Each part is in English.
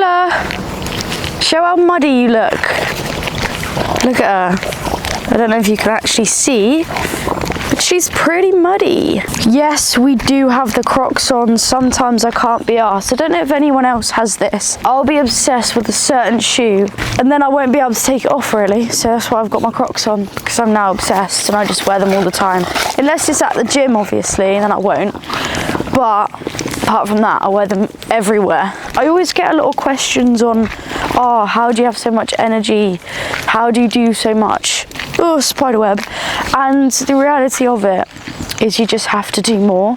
Nola, show how muddy you look. Look at her. I don't know if you can actually see, but she's pretty muddy. Yes, we do have the Crocs on. Sometimes I can't be arsed. I don't know if anyone else has this. I'll be obsessed with a certain shoe and then I won't be able to take it off really. So that's why I've got my Crocs on, because I'm now obsessed and I just wear them all the time. Unless it's at the gym, obviously, then I won't. But apart from that, I wear them everywhere. I always get a lot of questions on, oh, how do you have so much energy? How do you do so much? Oh, spiderweb. And the reality of it is you just have to do more.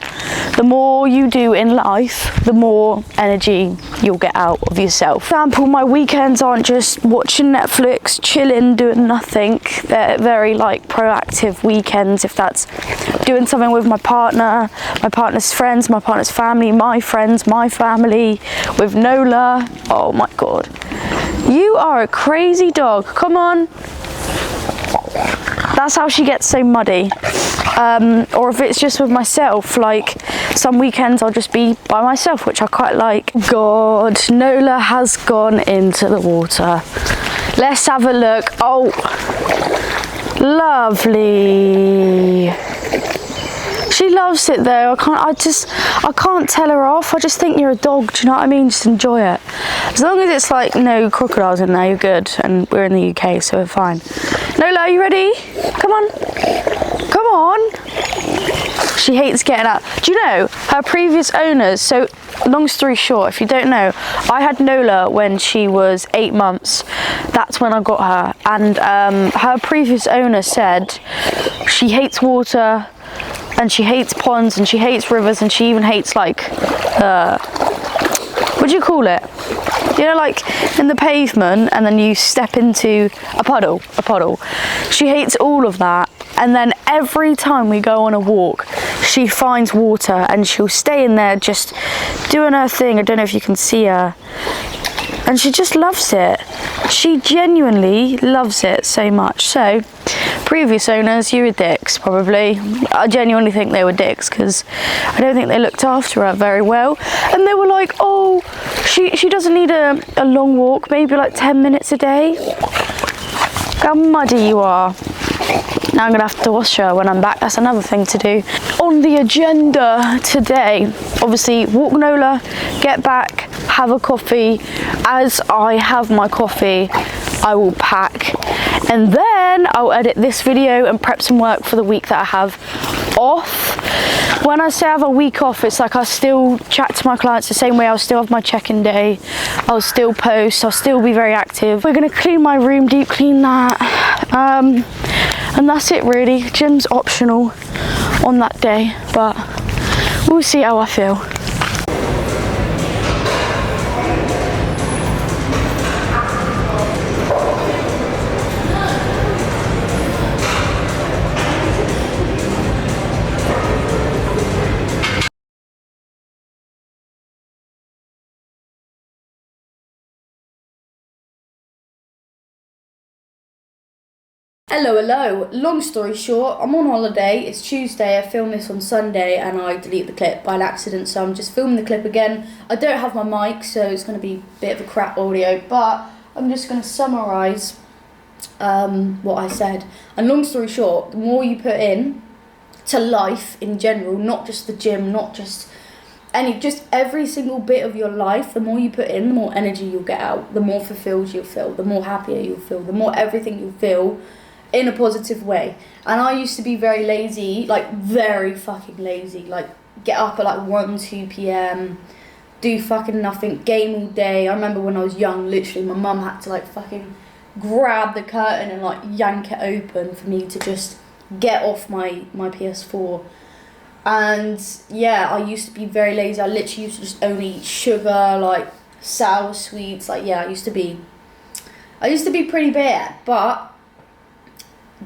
The more you do in life, the more energy you'll get out of yourself. For example, my weekends aren't just watching Netflix, chilling, doing nothing. They're very like proactive weekends. If that's doing something with my partner, my partner's friends, my partner's family, my friends, my family, with Nola. Oh my God. You are a crazy dog. Come on. That's how she gets so muddy. Or if it's just with myself, like some weekends I'll just be by myself, which I quite like. God, Nola has gone into the water. Let's have a look. Oh, lovely. She loves it though. I can't tell her off. I just think you're a dog, do you know what I mean? Just enjoy it. As long as it's like no crocodiles in there, you're good. And we're in the UK, so we're fine. Nola, are you ready? Come on. Come on. She hates getting out. Do you know, her previous owners, so long story short, if you don't know, I had Nola when she was 8 months. That's when I got her. And her previous owner said she hates water, and she hates ponds, and she hates rivers, and she even hates like, what do you call it? You know, like in the pavement and then you step into a puddle. She hates all of that. And then every time we go on a walk, she finds water and she'll stay in there just doing her thing. I don't know if you can see her. And she just loves it. She genuinely loves it so much. So, previous owners, you were dicks, probably. I genuinely think they were dicks because I don't think they looked after her very well. And they were like, oh, she doesn't need a long walk, maybe like 10 minutes a day. Look how muddy you are. Now I'm gonna have to wash her when I'm back. That's another thing to do. On the agenda today, obviously walk Nola, get back, have a coffee. As I have my coffee, I will pack. And then I'll edit this video and prep some work for the week that I have off. When I say I have a week off, it's like I still chat to my clients the same way. I'll still have my check-in day. I'll still post. I'll still be very active. We're gonna clean my room, deep clean that. And that's it really. Gym's optional on that day, but we'll see how I feel. Hello. Long story short, I'm on holiday. It's Tuesday. I filmed this on Sunday and I deleted the clip by accident, so I'm just filming the clip again. I don't have my mic, so it's going to be a bit of a crap audio, but I'm just going to summarise what I said. And long story short, the more you put in to life in general, not just the gym, not just every single bit of your life, the more you put in, the more energy you'll get out, the more fulfilled you'll feel, the more happier you'll feel, the more everything you'll feel in a positive way. And I used to be very lazy, like very fucking lazy, like get up at like 1, 2 p.m, do fucking nothing, game all day. I remember when I was young, literally my mum had to like fucking grab the curtain and like yank it open for me to just get off my PS4. And yeah, I used to be very lazy. I literally used to just only eat sugar, like sour sweets. Like yeah, I used to be pretty bad. But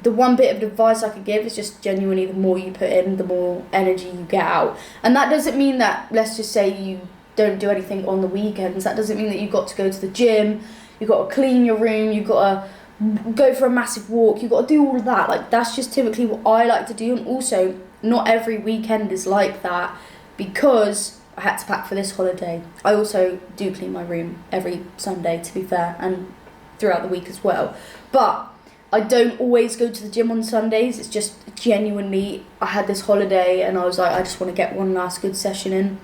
the one bit of advice I could give is just genuinely, the more you put in, the more energy you get out. And that doesn't mean that, let's just say you don't do anything on the weekends. That doesn't mean that you've got to go to the gym, you've got to clean your room, you've got to go for a massive walk, you've got to do all of that. Like that's just typically what I like to do. And also, not every weekend is like that, because I had to pack for this holiday. I also do clean my room every Sunday, to be fair, and throughout the week as well. But I don't always go to the gym on Sundays. It's just genuinely, I had this holiday and I was like, I just want to get one last good session in.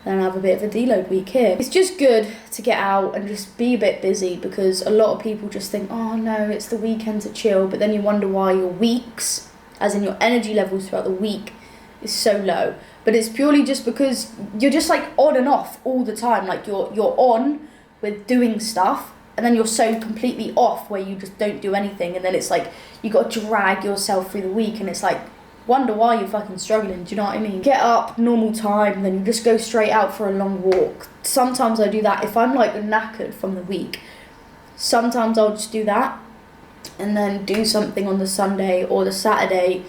Then have a bit of a deload week here. It's just good to get out and just be a bit busy, because a lot of people just think, oh no, it's the weekend to chill, but then you wonder why your weeks, as in your energy levels throughout the week, is so low. But it's purely just because you're just like on and off all the time. Like you're on with doing stuff, and then you're so completely off where you just don't do anything, and then it's like you got to drag yourself through the week, and it's like, wonder why you're fucking struggling, do you know what I mean? Get up, normal time, then you just go straight out for a long walk. Sometimes I do that if I'm like knackered from the week. Sometimes I'll just do that and then do something on the Sunday or the Saturday,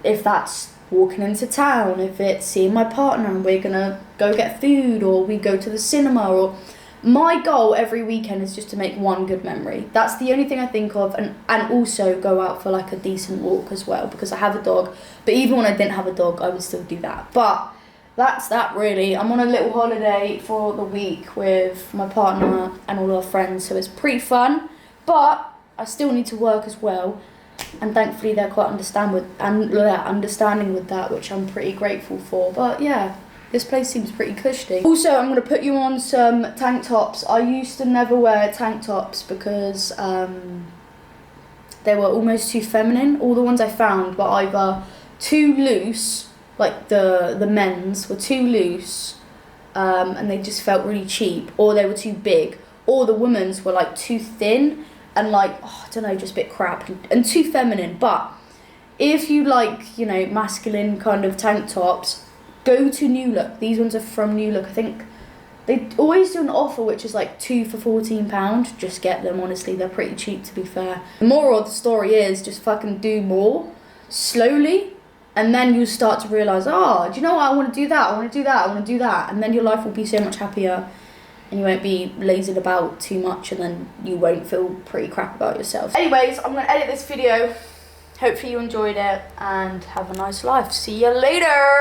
if that's walking into town, if it's seeing my partner and we're gonna go get food, or we go to the cinema. Or my goal every weekend is just to make one good memory. That's the only thing I think of, and also go out for like a decent walk as well, because I have a dog. But even when I didn't have a dog, I would still do that. But that's that really. I'm on a little holiday for the week with my partner and all our friends, so it's pretty fun. But I still need to work as well, and thankfully they're quite understanding with that, which I'm pretty grateful for. But yeah, this place seems pretty cushy. Also, I'm going to put you on some tank tops. I used to never wear tank tops because they were almost too feminine. All the ones I found were either too loose, like the men's were too loose, and they just felt really cheap, or they were too big, or the women's were like too thin and like, oh, I don't know, just a bit crap and too feminine. But if you like, you know, masculine kind of tank tops, go to New Look. These ones are from New Look. I think they always do an offer which is like 2 for £14. Just get them, honestly, they're pretty cheap, to be fair. The moral of the story is just fucking do more slowly, and then you'll start to realise, oh, do you know what, I want to do that, I want to do that, I want to do that, and then your life will be so much happier, and you won't be lazied about too much, and then you won't feel pretty crap about yourself. Anyways, I'm going to edit this video. Hopefully you enjoyed it, and have a nice life. See you later!